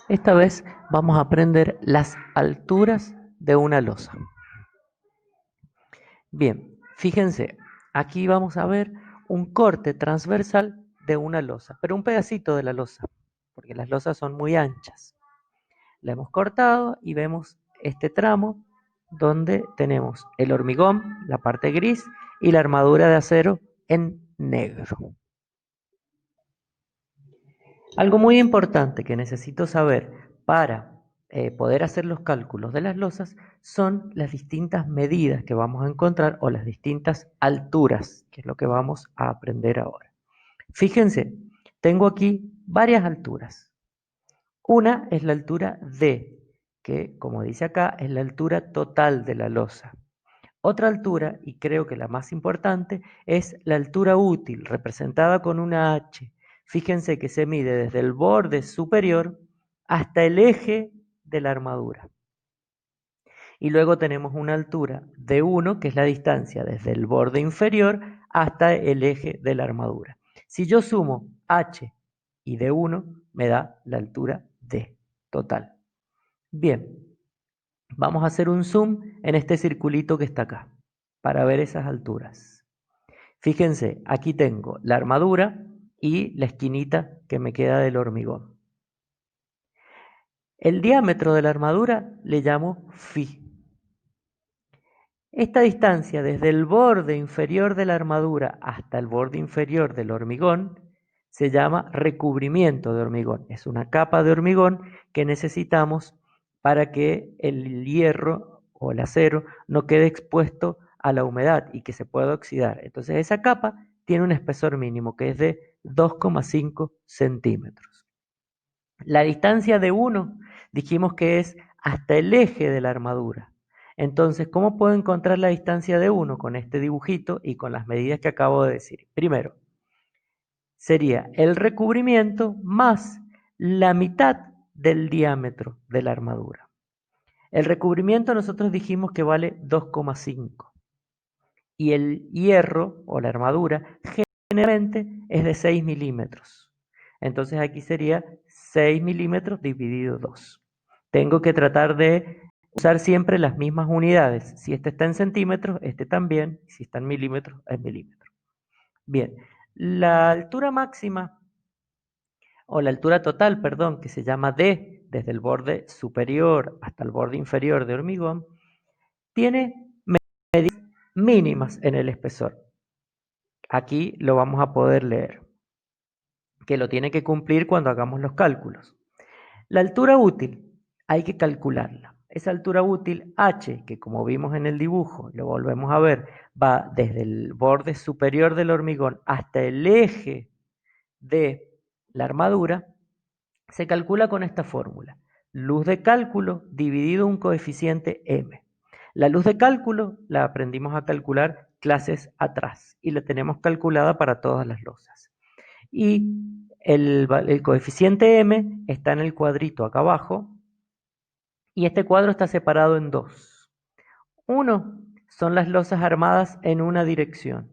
Esta vez vamos a aprender las alturas de una losa. Bien, fíjense, aquí vamos a ver un corte transversal de una losa, pero un pedacito de la losa, porque las losas son muy anchas. La hemos cortado y vemos este tramo donde tenemos el hormigón, la parte gris, y la armadura de acero en negro. Algo muy importante que necesito saber para poder hacer los cálculos de las losas son las distintas medidas que vamos a encontrar o las distintas alturas, que es lo que vamos a aprender ahora. Fíjense, tengo aquí varias alturas. Una es la altura D, que como dice acá es la altura total de la losa. Otra altura, y creo que la más importante, es la altura útil, representada con una H. Fíjense que se mide desde el borde superior hasta el eje de la armadura. Y luego tenemos una altura de 1, que es la distancia desde el borde inferior hasta el eje de la armadura. Si yo sumo H y D1, me da la altura D total. Bien, vamos a hacer un zoom en este circulito que está acá para ver esas alturas. Fíjense, aquí tengo la armadura y la esquinita que me queda del hormigón. El diámetro de la armadura le llamo phi. Esta distancia desde el borde inferior de la armadura hasta el borde inferior del hormigón se llama recubrimiento de hormigón. Es una capa de hormigón que necesitamos para que el hierro o el acero no quede expuesto a la humedad y que se pueda oxidar. Entonces esa capa tiene un espesor mínimo que es de 2,5 centímetros. La distancia de 1 dijimos que es hasta el eje de la armadura. Entonces, ¿cómo puedo encontrar la distancia de 1 con este dibujito y con las medidas que acabo de decir? Primero, sería el recubrimiento más la mitad del diámetro de la armadura. El recubrimiento nosotros dijimos que vale 2,5 y el hierro o la armadura generalmente es de 6 milímetros. Entonces aquí sería 6 milímetros dividido 2. Tengo que tratar de usar siempre las mismas unidades. Si este está en centímetros, este también. Si está en milímetros, es milímetro. Bien, la altura máxima, o la altura total, perdón, que se llama D, desde el borde superior hasta el borde inferior de hormigón, tiene medidas mínimas en el espesor. Aquí lo vamos a poder leer, que lo tiene que cumplir cuando hagamos los cálculos. La altura útil hay que calcularla. Esa altura útil H, que como vimos en el dibujo, lo volvemos a ver, va desde el borde superior del hormigón hasta el eje de la armadura, se calcula con esta fórmula. Luz de cálculo dividido un coeficiente m. La luz de cálculo la aprendimos a calcular clases atrás y la tenemos calculada para todas las losas. Y el coeficiente m está en el cuadrito acá abajo y este cuadro está separado en dos. Uno son las losas armadas en una dirección.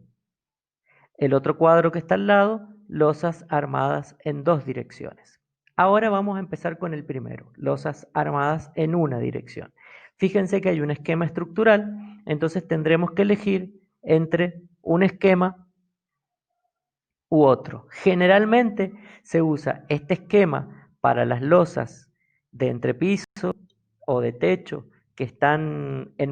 El otro cuadro que está al lado, losas armadas en dos direcciones. Ahora vamos a empezar con el primero, losas armadas en una dirección. Fíjense que hay un esquema estructural, entonces tendremos que elegir entre un esquema u otro. Generalmente se usa este esquema para las losas de entrepiso o de techo que están en